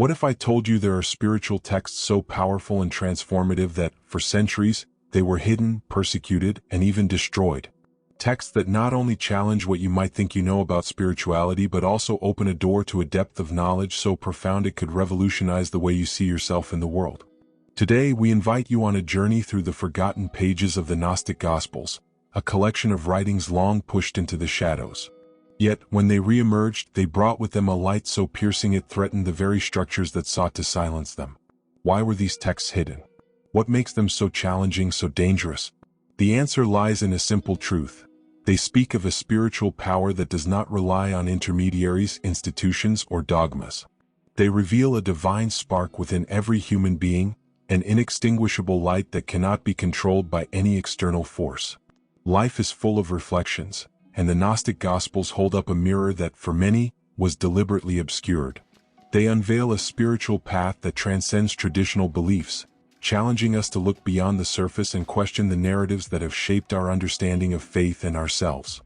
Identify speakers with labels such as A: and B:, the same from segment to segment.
A: What if I told you there are spiritual texts so powerful and transformative that, for centuries, they were hidden, persecuted, and even destroyed? Texts that not only challenge what you might think you know about spirituality but also open a door to a depth of knowledge so profound it could revolutionize the way you see yourself in the world. Today we invite you on a journey through the forgotten pages of the Gnostic Gospels, a collection of writings long pushed into the shadows. Yet, when they re-emerged, they brought with them a light so piercing it threatened the very structures that sought to silence them. Why were these texts hidden? What makes them so challenging, so dangerous? The answer lies in a simple truth. They speak of a spiritual power that does not rely on intermediaries, institutions, or dogmas. They reveal a divine spark within every human being, an inextinguishable light that cannot be controlled by any external force. Life is full of reflections, and the Gnostic Gospels hold up a mirror that, for many, was deliberately obscured. They unveil a spiritual path that transcends traditional beliefs, challenging us to look beyond the surface and question the narratives that have shaped our understanding of faith and ourselves.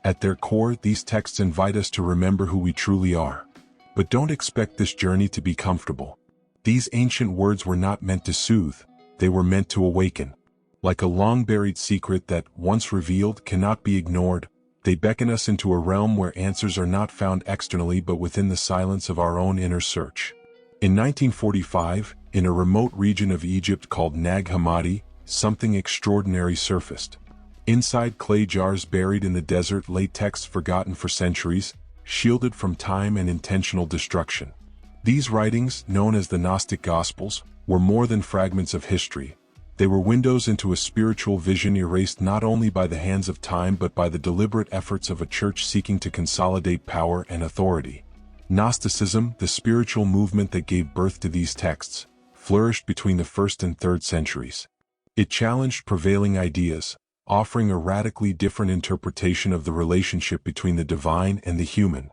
A: At their core, these texts invite us to remember who we truly are. But don't expect this journey to be comfortable. These ancient words were not meant to soothe, they were meant to awaken. Like a long-buried secret that, once revealed, cannot be ignored, they beckon us into a realm where answers are not found externally but within the silence of our own inner search. In 1945, in a remote region of Egypt called Nag Hammadi, something extraordinary surfaced. Inside clay jars buried in the desert lay texts forgotten for centuries, shielded from time and intentional destruction. These writings, known as the Gnostic Gospels, were more than fragments of history. They were windows into a spiritual vision erased not only by the hands of time but by the deliberate efforts of a church seeking to consolidate power and authority. Gnosticism, the spiritual movement that gave birth to these texts, flourished between the 1st and 3rd centuries. It challenged prevailing ideas, offering a radically different interpretation of the relationship between the divine and the human.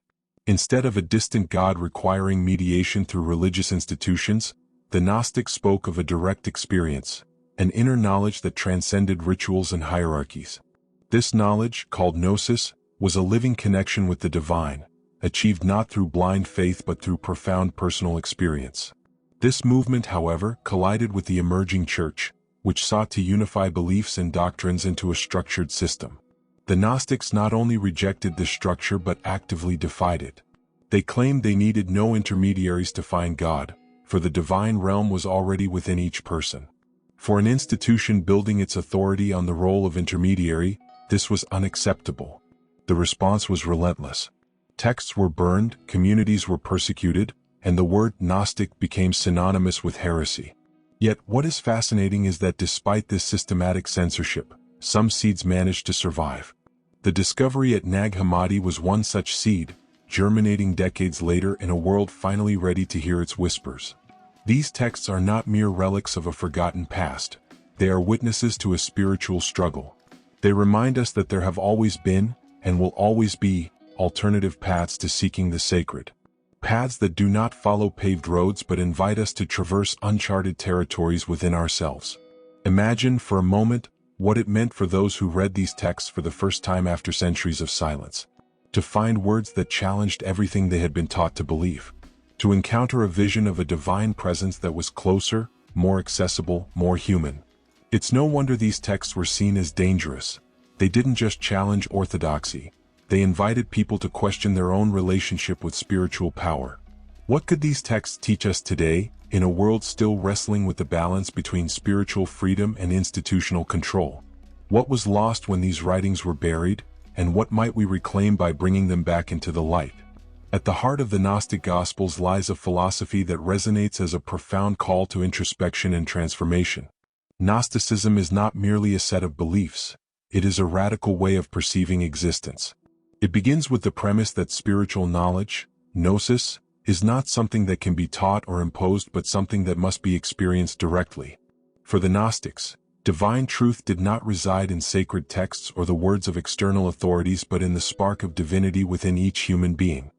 A: Instead of a distant God requiring mediation through religious institutions, the Gnostics spoke of a direct experience, an inner knowledge that transcended rituals and hierarchies. This knowledge, called gnosis, was a living connection with the divine, achieved not through blind faith but through profound personal experience. This movement, however, collided with the emerging church, which sought to unify beliefs and doctrines into a structured system. The Gnostics not only rejected this structure but actively defied it. They claimed they needed no intermediaries to find God, for the divine realm was already within each person. For an institution building its authority on the role of intermediary, this was unacceptable. The response was relentless. Texts were burned, communities were persecuted, and the word Gnostic became synonymous with heresy. Yet what is fascinating is that despite this systematic censorship, some seeds managed to survive. The discovery at Nag Hammadi was one such seed, germinating decades later in a world finally ready to hear its whispers. These texts are not mere relics of a forgotten past. They are witnesses to a spiritual struggle. They remind us that there have always been, and will always be, alternative paths to seeking the sacred. Paths that do not follow paved roads but invite us to traverse uncharted territories within ourselves. Imagine, for a moment, what it meant for those who read these texts for the first time after centuries of silence. To find words that challenged everything they had been taught to believe. To encounter a vision of a divine presence that was closer, more accessible, more human. It's no wonder these texts were seen as dangerous. They didn't just challenge orthodoxy. They invited people to question their own relationship with spiritual power. What could these texts teach us today, in a world still wrestling with the balance between spiritual freedom and institutional control? What was lost when these writings were buried, and what might we reclaim by bringing them back into the light? At the heart of the Gnostic Gospels lies a philosophy that resonates as a profound call to introspection and transformation. Gnosticism is not merely a set of beliefs, it is a radical way of perceiving existence. It begins with the premise that spiritual knowledge, gnosis, is not something that can be taught or imposed but something that must be experienced directly. For the Gnostics, divine truth did not reside in sacred texts or the words of external authorities but in the spark of divinity within each human being.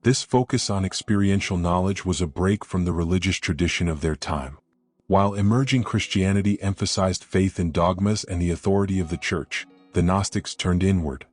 A: This focus on experiential knowledge was a break from the religious tradition of their time. While emerging Christianity emphasized faith in dogmas and the authority of the church, the Gnostics turned inward.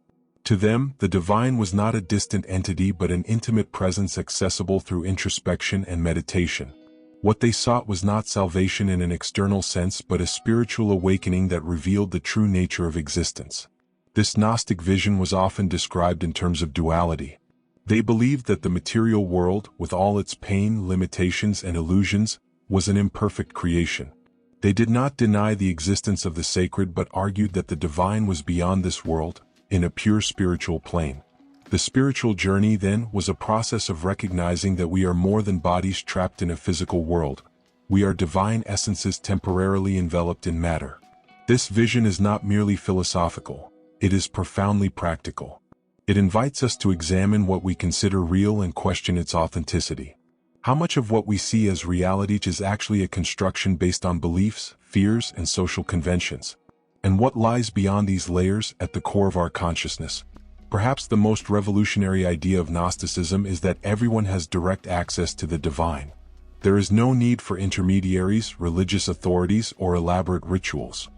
A: To them, the divine was not a distant entity but an intimate presence accessible through introspection and meditation. What they sought was not salvation in an external sense but a spiritual awakening that revealed the true nature of existence. This Gnostic vision was often described in terms of duality. They believed that the material world, with all its pain, limitations, and illusions, was an imperfect creation. They did not deny the existence of the sacred but argued that the divine was beyond this world, in a pure spiritual plane. The spiritual journey, then, was a process of recognizing that we are more than bodies trapped in a physical world. We are divine essences temporarily enveloped in matter. This vision is not merely philosophical, it is profoundly practical. It invites us to examine what we consider real and question its authenticity. How much of what we see as reality is actually a construction based on beliefs, fears, and social conventions? And what lies beyond these layers at the core of our consciousness? Perhaps the most revolutionary idea of Gnosticism is that everyone has direct access to the divine. There is no need for intermediaries, religious authorities, or elaborate rituals.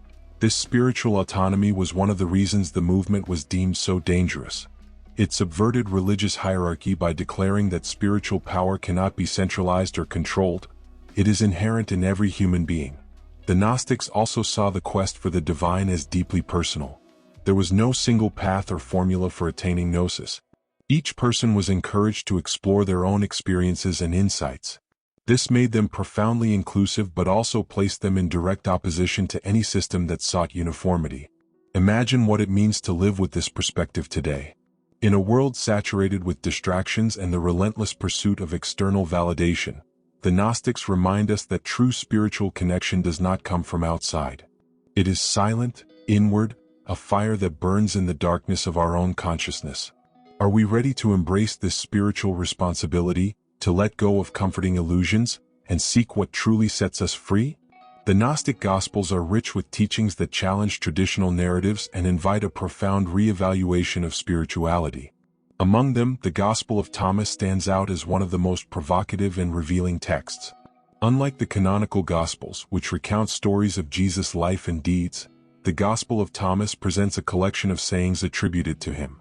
A: This spiritual autonomy was one of the reasons the movement was deemed so dangerous. It subverted religious hierarchy by declaring that spiritual power cannot be centralized or controlled. It is inherent in every human being. The Gnostics also saw the quest for the divine as deeply personal. There was no single path or formula for attaining gnosis. Each person was encouraged to explore their own experiences and insights. This made them profoundly inclusive but also placed them in direct opposition to any system that sought uniformity. Imagine what it means to live with this perspective today. In a world saturated with distractions and the relentless pursuit of external validation, the Gnostics remind us that true spiritual connection does not come from outside. It is silent, inward, a fire that burns in the darkness of our own consciousness. Are we ready to embrace this spiritual responsibility, to let go of comforting illusions, and seek what truly sets us free? The Gnostic Gospels are rich with teachings that challenge traditional narratives and invite a profound re-evaluation of spirituality. Among them, the Gospel of Thomas stands out as one of the most provocative and revealing texts. Unlike the canonical Gospels, which recount stories of Jesus' life and deeds, the Gospel of Thomas presents a collection of sayings attributed to him.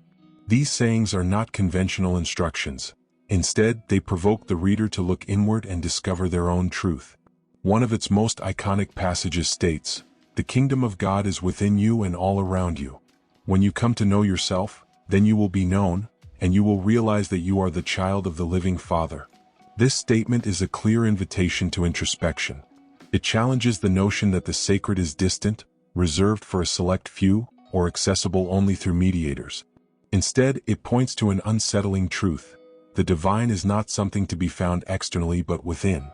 A: These sayings are not conventional instructions. Instead, they provoke the reader to look inward and discover their own truth. One of its most iconic passages states, "The kingdom of God is within you and all around you. When you come to know yourself, then you will be known, and you will realize that you are the child of the living Father." This statement is a clear invitation to introspection. It challenges the notion that the sacred is distant, reserved for a select few, or accessible only through mediators. Instead, it points to an unsettling truth. The divine is not something to be found externally but within.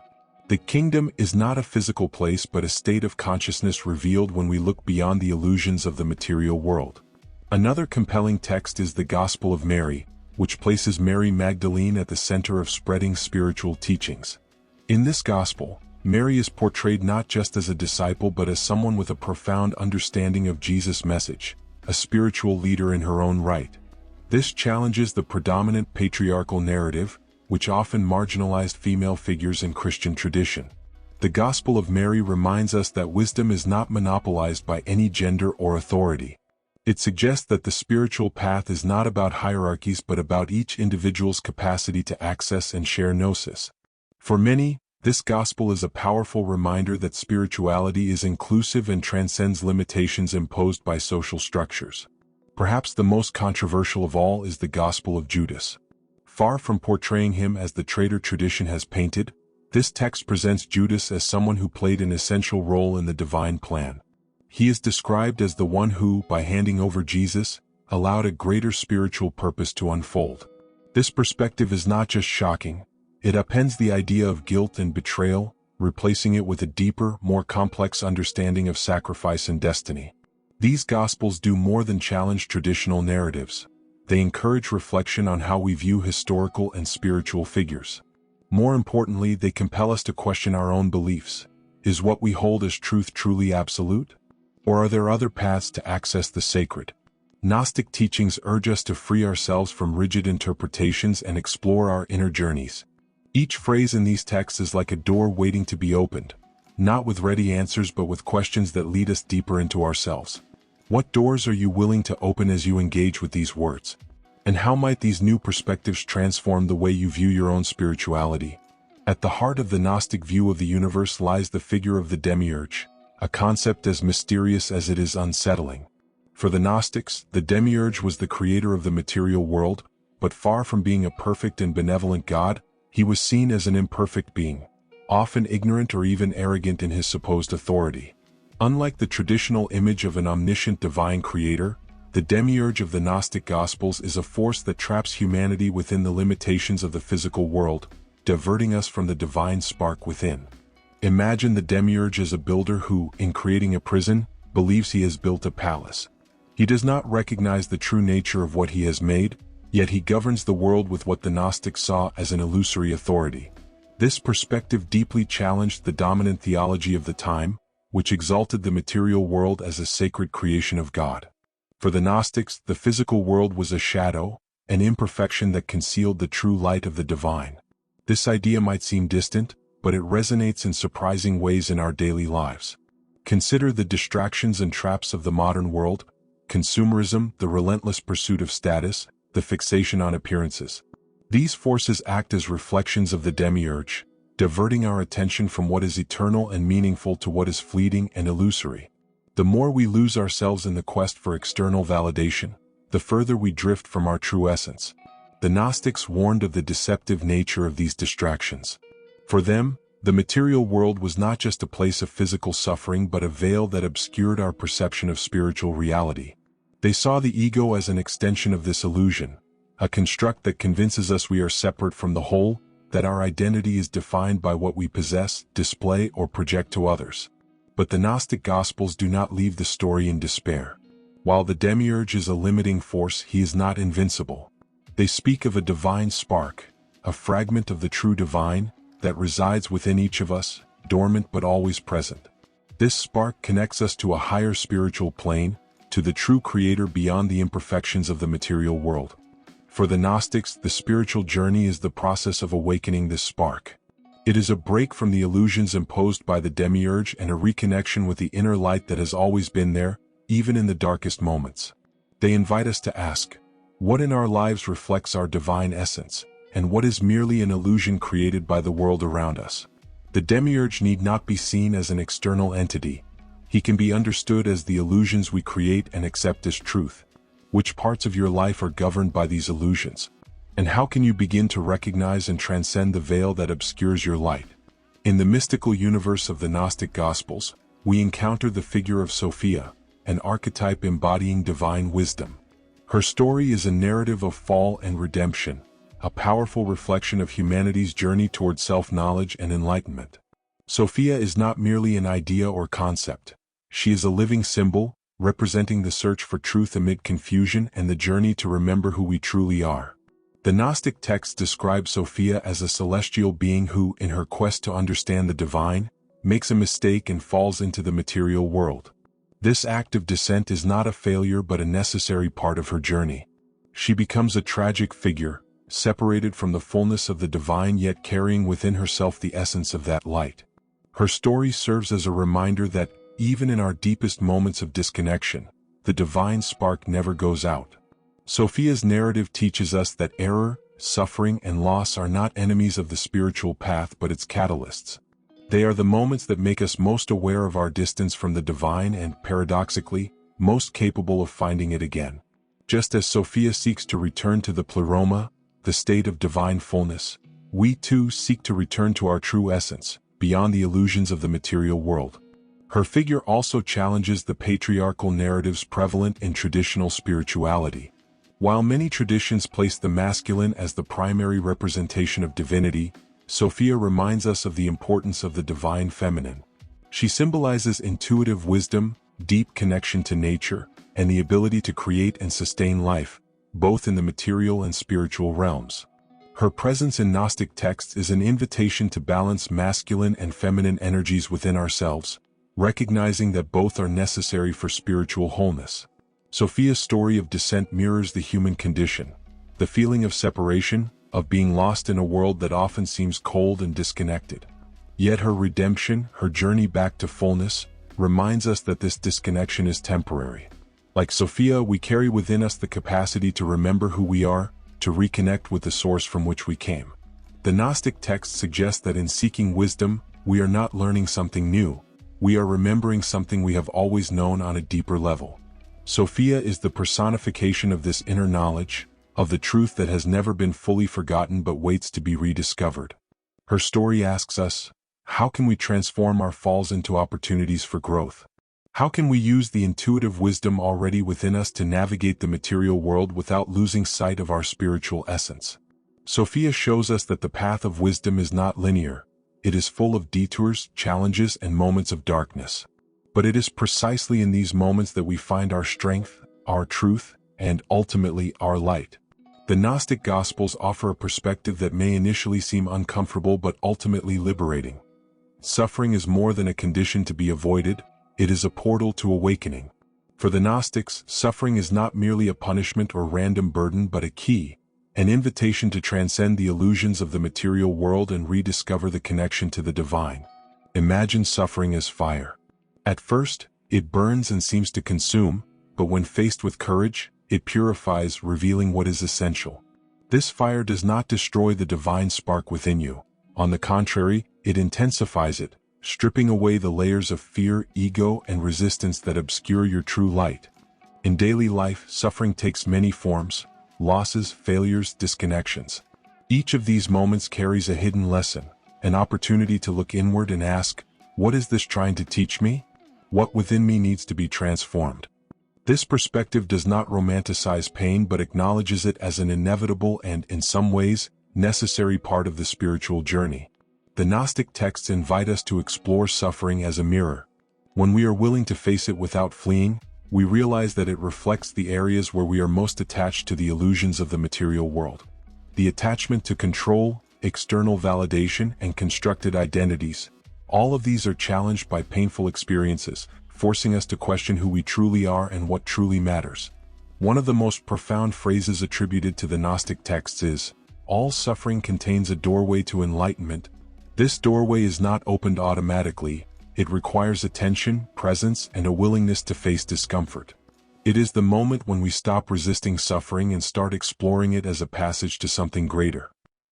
A: The kingdom is not a physical place but a state of consciousness revealed when we look beyond the illusions of the material world. Another compelling text is the Gospel of Mary, which places Mary Magdalene at the center of spreading spiritual teachings. In this gospel, Mary is portrayed not just as a disciple but as someone with a profound understanding of Jesus' message, a spiritual leader in her own right. This challenges the predominant patriarchal narrative, which often marginalized female figures in Christian tradition. The Gospel of Mary reminds us that wisdom is not monopolized by any gender or authority. It suggests that the spiritual path is not about hierarchies but about each individual's capacity to access and share gnosis. For many, this gospel is a powerful reminder that spirituality is inclusive and transcends limitations imposed by social structures. Perhaps the most controversial of all is the Gospel of Judas. Far from portraying him as the traitor tradition has painted, this text presents Judas as someone who played an essential role in the divine plan. He is described as the one who, by handing over Jesus, allowed a greater spiritual purpose to unfold. This perspective is not just shocking, it upends the idea of guilt and betrayal, replacing it with a deeper, more complex understanding of sacrifice and destiny. These Gospels do more than challenge traditional narratives. They encourage reflection on how we view historical and spiritual figures. More importantly, they compel us to question our own beliefs. Is what we hold as truth truly absolute? Or are there other paths to access the sacred? Gnostic teachings urge us to free ourselves from rigid interpretations and explore our inner journeys. Each phrase in these texts is like a door waiting to be opened, not with ready answers but with questions that lead us deeper into ourselves. What doors are you willing to open as you engage with these words? And how might these new perspectives transform the way you view your own spirituality? At the heart of the Gnostic view of the universe lies the figure of the demiurge, a concept as mysterious as it is unsettling. For the Gnostics, the demiurge was the creator of the material world, but far from being a perfect and benevolent God, he was seen as an imperfect being, often ignorant or even arrogant in his supposed authority. Unlike the traditional image of an omniscient divine creator, the demiurge of the Gnostic Gospels is a force that traps humanity within the limitations of the physical world, diverting us from the divine spark within. Imagine the demiurge as a builder who, in creating a prison, believes he has built a palace. He does not recognize the true nature of what he has made, yet he governs the world with what the Gnostics saw as an illusory authority. This perspective deeply challenged the dominant theology of the time, which exalted the material world as a sacred creation of God. For the Gnostics, the physical world was a shadow, an imperfection that concealed the true light of the divine. This idea might seem distant, but it resonates in surprising ways in our daily lives. Consider the distractions and traps of the modern world: consumerism, the relentless pursuit of status, the fixation on appearances. These forces act as reflections of the demiurge, diverting our attention from what is eternal and meaningful to what is fleeting and illusory. The more we lose ourselves in the quest for external validation, the further we drift from our true essence. The Gnostics warned of the deceptive nature of these distractions. For them, the material world was not just a place of physical suffering but a veil that obscured our perception of spiritual reality. They saw the ego as an extension of this illusion, a construct that convinces us we are separate from the whole, that our identity is defined by what we possess, display, or project to others. But the Gnostic Gospels do not leave the story in despair. While the demiurge is a limiting force, he is not invincible. They speak of a divine spark, a fragment of the true divine, that resides within each of us, dormant but always present. This spark connects us to a higher spiritual plane, to the true creator beyond the imperfections of the material world. For the Gnostics, the spiritual journey is the process of awakening this spark. It is a break from the illusions imposed by the demiurge and a reconnection with the inner light that has always been there, even in the darkest moments. They invite us to ask, what in our lives reflects our divine essence, and what is merely an illusion created by the world around us? The demiurge need not be seen as an external entity. He can be understood as the illusions we create and accept as truth. Which parts of your life are governed by these illusions? And how can you begin to recognize and transcend the veil that obscures your light? In the mystical universe of the Gnostic Gospels, we encounter the figure of Sophia, an archetype embodying divine wisdom. Her story is a narrative of fall and redemption, a powerful reflection of humanity's journey toward self-knowledge and enlightenment. Sophia is not merely an idea or concept. She is a living symbol, representing the search for truth amid confusion and the journey to remember who we truly are. The Gnostic texts describe Sophia as a celestial being who, in her quest to understand the divine, makes a mistake and falls into the material world. This act of descent is not a failure but a necessary part of her journey. She becomes a tragic figure, separated from the fullness of the divine yet carrying within herself the essence of that light. Her story serves as a reminder that, even in our deepest moments of disconnection, the divine spark never goes out. Sophia's narrative teaches us that error, suffering, and loss are not enemies of the spiritual path but its catalysts. They are the moments that make us most aware of our distance from the divine and, paradoxically, most capable of finding it again. Just as Sophia seeks to return to the pleroma, the state of divine fullness, we too seek to return to our true essence, beyond the illusions of the material world. Her figure also challenges the patriarchal narratives prevalent in traditional spirituality. While many traditions place the masculine as the primary representation of divinity, Sophia reminds us of the importance of the divine feminine. She symbolizes intuitive wisdom, deep connection to nature, and the ability to create and sustain life, both in the material and spiritual realms. Her presence in Gnostic texts is an invitation to balance masculine and feminine energies within ourselves, recognizing that both are necessary for spiritual wholeness. Sophia's story of descent mirrors the human condition, the feeling of separation, of being lost in a world that often seems cold and disconnected. Yet her redemption, her journey back to fullness, reminds us that this disconnection is temporary. Like Sophia, we carry within us the capacity to remember who we are, to reconnect with the source from which we came. The Gnostic texts suggest that in seeking wisdom, we are not learning something new, we are remembering something we have always known on a deeper level. Sophia is the personification of this inner knowledge, of the truth that has never been fully forgotten but waits to be rediscovered. Her story asks us, how can we transform our falls into opportunities for growth? How can we use the intuitive wisdom already within us to navigate the material world without losing sight of our spiritual essence? Sophia shows us that the path of wisdom is not linear. It is full of detours, challenges, and moments of darkness. But it is precisely in these moments that we find our strength, our truth, and ultimately our light. The Gnostic Gospels offer a perspective that may initially seem uncomfortable but ultimately liberating. Suffering is more than a condition to be avoided, it is a portal to awakening. For the Gnostics, suffering is not merely a punishment or random burden but a key, an invitation to transcend the illusions of the material world and rediscover the connection to the divine. Imagine suffering as fire. At first, it burns and seems to consume, but when faced with courage, it purifies, revealing what is essential. This fire does not destroy the divine spark within you. On the contrary, it intensifies it, stripping away the layers of fear, ego, and resistance that obscure your true light. In daily life, suffering takes many forms: losses, failures, disconnections. Each of these moments carries a hidden lesson, an opportunity to look inward and ask, what is this trying to teach me? What within me needs to be transformed? This perspective does not romanticize pain but acknowledges it as an inevitable and, in some ways, necessary part of the spiritual journey. The Gnostic texts invite us to explore suffering as a mirror. When we are willing to face it without fleeing, we realize that it reflects the areas where we are most attached to the illusions of the material world. The attachment to control, external validation, and constructed identities. All of these are challenged by painful experiences, forcing us to question who we truly are and what truly matters. One of the most profound phrases attributed to the Gnostic texts is, "All suffering contains a doorway to enlightenment." This doorway is not opened automatically. It requires attention, presence, and a willingness to face discomfort. It is the moment when we stop resisting suffering and start exploring it as a passage to something greater.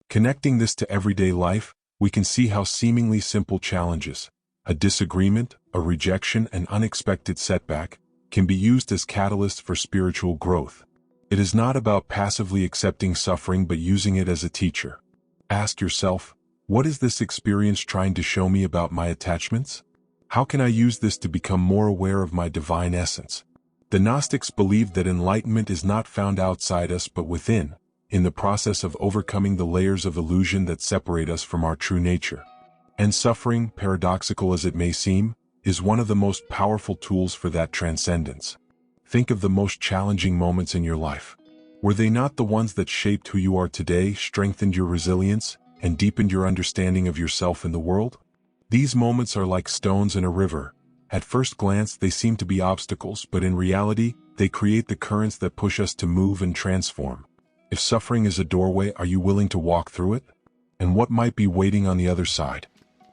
A: Connecting this to everyday life, we can see how seemingly simple challenges, a disagreement, a rejection, an unexpected setback, can be used as catalysts for spiritual growth. It is not about passively accepting suffering but using it as a teacher. Ask yourself, what is this experience trying to show me about my attachments? How can I use this to become more aware of my divine essence? The Gnostics believed that enlightenment is not found outside us but within, in the process of overcoming the layers of illusion that separate us from our true nature. And suffering, paradoxical as it may seem, is one of the most powerful tools for that transcendence. Think of the most challenging moments in your life. Were they not the ones that shaped who you are today, strengthened your resilience, and deepened your understanding of yourself and the world? These moments are like stones in a river. At first glance, they seem to be obstacles, but in reality, they create the currents that push us to move and transform. If suffering is a doorway, are you willing to walk through it? And what might be waiting on the other side?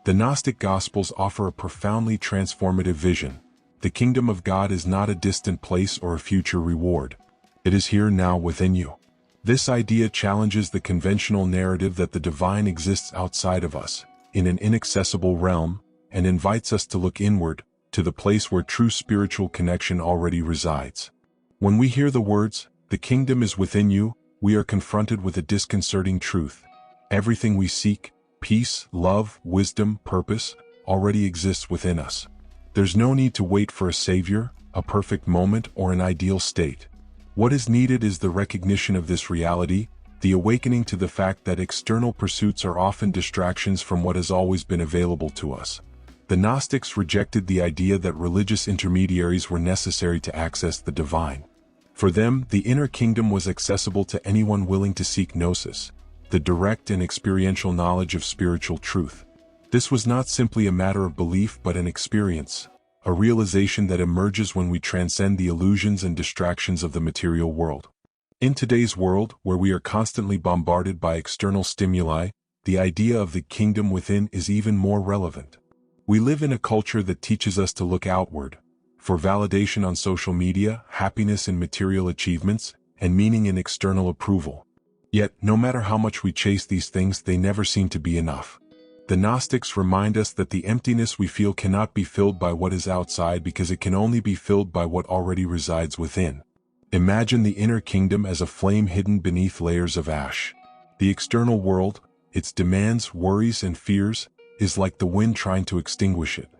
A: The Gnostic Gospels offer a profoundly transformative vision. The kingdom of God is not a distant place or a future reward. It is here now within you. This idea challenges the conventional narrative that the divine exists outside of us, in an inaccessible realm, and invites us to look inward, to the place where true spiritual connection already resides. When we hear the words, "The kingdom is within you," we are confronted with a disconcerting truth. Everything we seek, peace, love, wisdom, purpose, already exists within us. There's no need to wait for a savior, a perfect moment, or an ideal state. What is needed is the recognition of this reality, the awakening to the fact that external pursuits are often distractions from what has always been available to us. The Gnostics rejected the idea that religious intermediaries were necessary to access the divine. For them, the inner kingdom was accessible to anyone willing to seek gnosis, the direct and experiential knowledge of spiritual truth. This was not simply a matter of belief but an experience, a realization that emerges when we transcend the illusions and distractions of the material world. In today's world, where we are constantly bombarded by external stimuli, the idea of the kingdom within is even more relevant. We live in a culture that teaches us to look outward, for validation on social media, happiness in material achievements, and meaning in external approval. Yet, no matter how much we chase these things, they never seem to be enough. The Gnostics remind us that the emptiness we feel cannot be filled by what is outside because it can only be filled by what already resides within. Imagine the inner kingdom as a flame hidden beneath layers of ash. The external world, its demands, worries, and fears, is like the wind trying to extinguish it.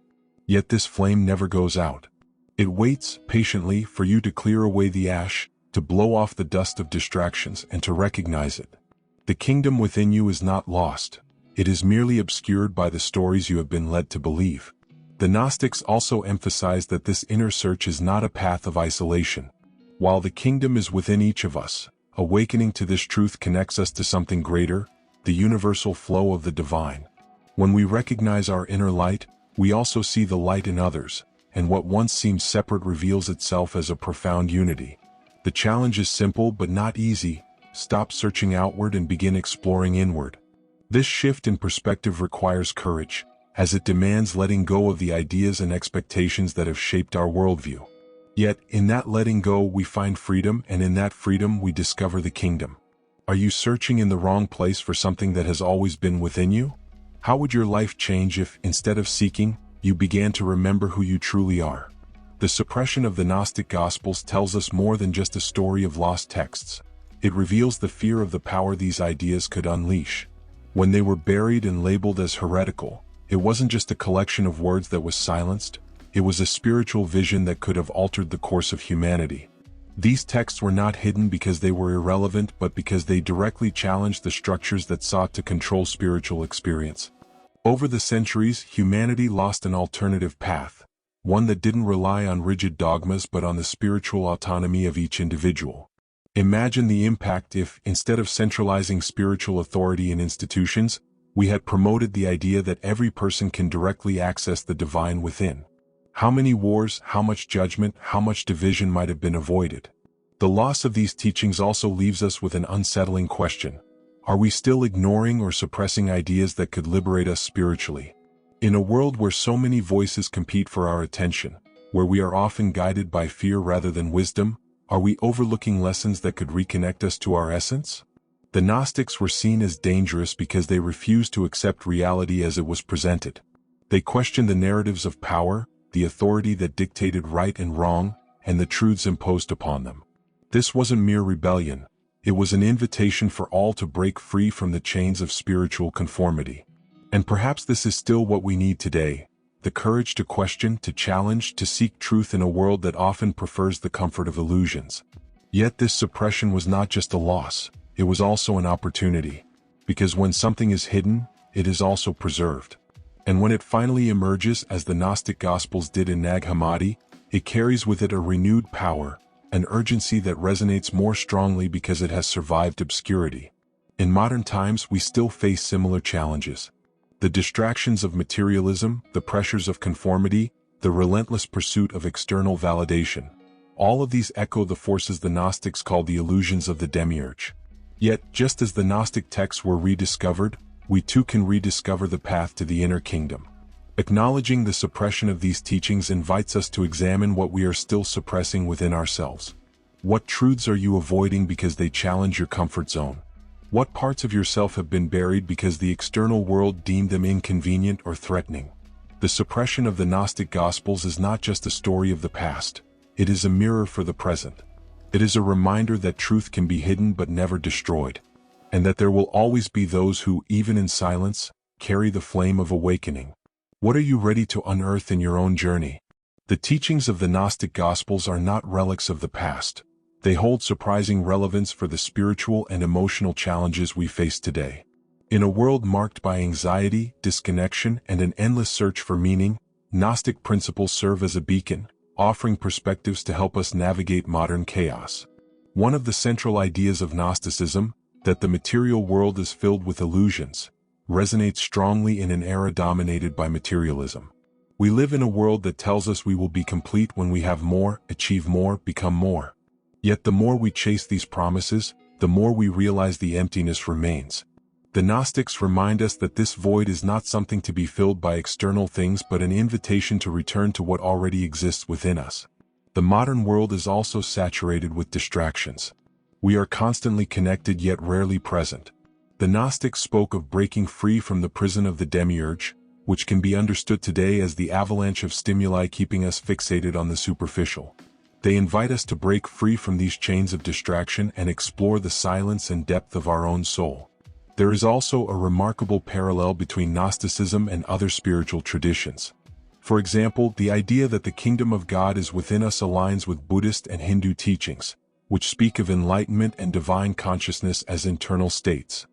A: Yet this flame never goes out. It waits patiently for you to clear away the ash, to blow off the dust of distractions, and to recognize it. The kingdom within you is not lost. It is merely obscured by the stories you have been led to believe. The Gnostics also emphasize that this inner search is not a path of isolation. While the kingdom is within each of us, awakening to this truth connects us to something greater, the universal flow of the divine. When we recognize our inner light, we also see the light in others, and what once seemed separate reveals itself as a profound unity. The challenge is simple but not easy. Stop searching outward and begin exploring inward. This shift in perspective requires courage, as it demands letting go of the ideas and expectations that have shaped our worldview. Yet, in that letting go we find freedom, and in that freedom we discover the kingdom. Are you searching in the wrong place for something that has always been within you? How would your life change if, instead of seeking, you began to remember who you truly are? The suppression of the Gnostic Gospels tells us more than just a story of lost texts. It reveals the fear of the power these ideas could unleash. When they were buried and labeled as heretical, it wasn't just a collection of words that was silenced, it was a spiritual vision that could have altered the course of humanity. These texts were not hidden because they were irrelevant, but because they directly challenged the structures that sought to control spiritual experience. Over the centuries, humanity lost an alternative path, one that didn't rely on rigid dogmas but on the spiritual autonomy of each individual. Imagine the impact if, instead of centralizing spiritual authority in institutions, we had promoted the idea that every person can directly access the divine within. How many wars, how much judgment, how much division might have been avoided? The loss of these teachings also leaves us with an unsettling question. Are we still ignoring or suppressing ideas that could liberate us spiritually? In a world where so many voices compete for our attention, where we are often guided by fear rather than wisdom, are we overlooking lessons that could reconnect us to our essence? The Gnostics were seen as dangerous because they refused to accept reality as it was presented. They questioned the narratives of power, the authority that dictated right and wrong, and the truths imposed upon them. This wasn't mere rebellion. It was an invitation for all to break free from the chains of spiritual conformity. And perhaps this is still what we need today, the courage to question, to challenge, to seek truth in a world that often prefers the comfort of illusions. Yet this suppression was not just a loss, it was also an opportunity. Because when something is hidden, it is also preserved. And when it finally emerges, as the Gnostic Gospels did in Nag Hammadi, it carries with it a renewed power, an urgency that resonates more strongly because it has survived obscurity. In modern times, we still face similar challenges. The distractions of materialism, the pressures of conformity, the relentless pursuit of external validation. All of these echo the forces the Gnostics called the illusions of the demiurge. Yet, just as the Gnostic texts were rediscovered, we too can rediscover the path to the inner kingdom. Acknowledging the suppression of these teachings invites us to examine what we are still suppressing within ourselves. What truths are you avoiding because they challenge your comfort zone? What parts of yourself have been buried because the external world deemed them inconvenient or threatening? The suppression of the Gnostic Gospels is not just a story of the past, it is a mirror for the present. It is a reminder that truth can be hidden but never destroyed, and that there will always be those who, even in silence, carry the flame of awakening. What are you ready to unearth in your own journey? The teachings of the Gnostic Gospels are not relics of the past. They hold surprising relevance for the spiritual and emotional challenges we face today. In a world marked by anxiety, disconnection, and an endless search for meaning, Gnostic principles serve as a beacon, offering perspectives to help us navigate modern chaos. One of the central ideas of Gnosticism, that the material world is filled with illusions, resonates strongly in an era dominated by materialism. We live in a world that tells us we will be complete when we have more, achieve more, become more. Yet the more we chase these promises, the more we realize the emptiness remains. The Gnostics remind us that this void is not something to be filled by external things but an invitation to return to what already exists within us. The modern world is also saturated with distractions. We are constantly connected yet rarely present. The Gnostics spoke of breaking free from the prison of the demiurge, which can be understood today as the avalanche of stimuli keeping us fixated on the superficial. They invite us to break free from these chains of distraction and explore the silence and depth of our own soul. There is also a remarkable parallel between Gnosticism and other spiritual traditions. For example, the idea that the kingdom of God is within us aligns with Buddhist and Hindu teachings, which speak of enlightenment and divine consciousness as internal states.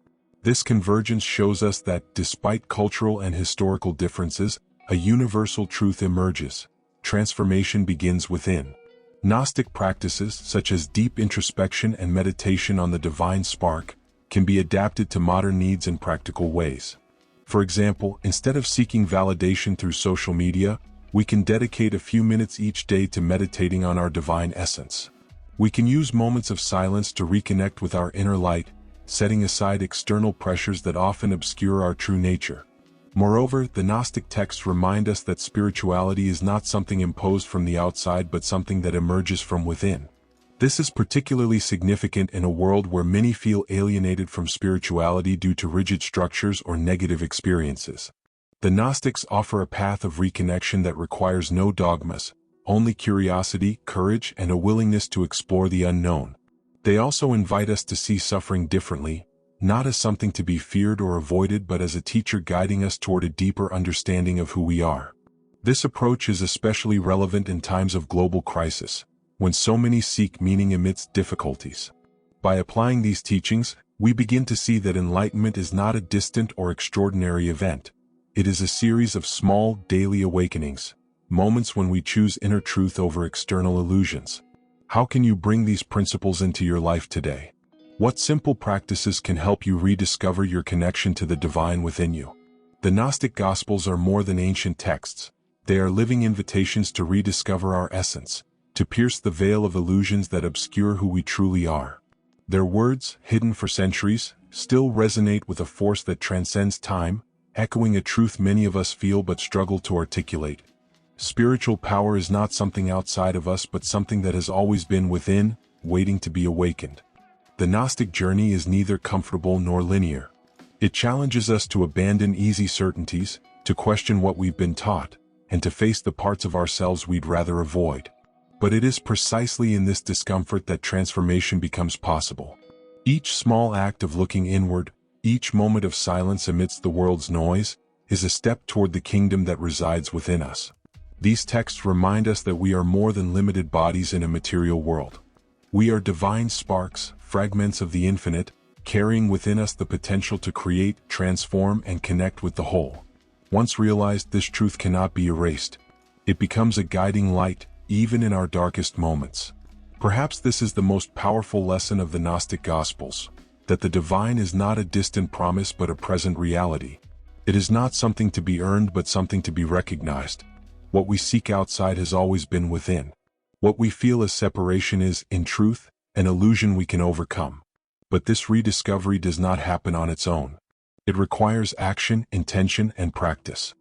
A: This convergence shows us that, despite cultural and historical differences, a universal truth emerges. Transformation begins within. Gnostic practices, such as deep introspection and meditation on the divine spark, can be adapted to modern needs in practical ways. For example, instead of seeking validation through social media, we can dedicate a few minutes each day to meditating on our divine essence. We can use moments of silence to reconnect with our inner light, setting aside external pressures that often obscure our true nature. Moreover, the Gnostic texts remind us that spirituality is not something imposed from the outside but something that emerges from within. This is particularly significant in a world where many feel alienated from spirituality due to rigid structures or negative experiences. The Gnostics offer a path of reconnection that requires no dogmas, only curiosity, courage, and a willingness to explore the unknown. They also invite us to see suffering differently, not as something to be feared or avoided but as a teacher guiding us toward a deeper understanding of who we are. This approach is especially relevant in times of global crisis, when so many seek meaning amidst difficulties. By applying these teachings, we begin to see that enlightenment is not a distant or extraordinary event. It is a series of small, daily awakenings, moments when we choose inner truth over external illusions. How can you bring these principles into your life today? What simple practices can help you rediscover your connection to the divine within you? The Gnostic Gospels are more than ancient texts. They are living invitations to rediscover our essence, to pierce the veil of illusions that obscure who we truly are. Their words, hidden for centuries, still resonate with a force that transcends time, echoing a truth many of us feel but struggle to articulate. Spiritual power is not something outside of us but something that has always been within, waiting to be awakened. The Gnostic journey is neither comfortable nor linear. It challenges us to abandon easy certainties, to question what we've been taught, and to face the parts of ourselves we'd rather avoid. But it is precisely in this discomfort that transformation becomes possible. Each small act of looking inward, each moment of silence amidst the world's noise, is a step toward the kingdom that resides within us. These texts remind us that we are more than limited bodies in a material world. We are divine sparks, fragments of the infinite, carrying within us the potential to create, transform, and connect with the whole. Once realized, this truth cannot be erased. It becomes a guiding light, even in our darkest moments. Perhaps this is the most powerful lesson of the Gnostic Gospels, that the divine is not a distant promise but a present reality. It is not something to be earned but something to be recognized. What we seek outside has always been within. What we feel as separation is, in truth, an illusion we can overcome. But this rediscovery does not happen on its own. It requires action, intention, and practice.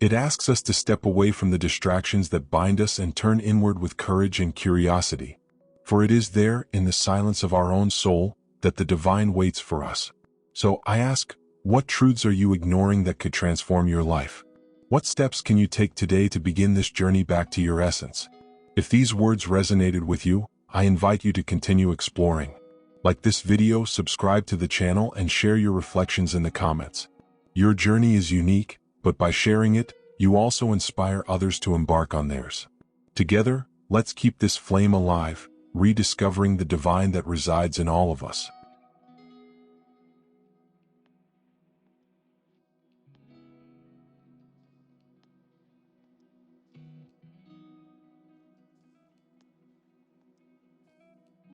A: It asks us to step away from the distractions that bind us and turn inward with courage and curiosity. For it is there, in the silence of our own soul, that the divine waits for us. So I ask, what truths are you ignoring that could transform your life? What steps can you take today to begin this journey back to your essence? If these words resonated with you, I invite you to continue exploring. Like this video, subscribe to the channel, and share your reflections in the comments. Your journey is unique, but by sharing it, you also inspire others to embark on theirs. Together, let's keep this flame alive, rediscovering the divine that resides in all of us.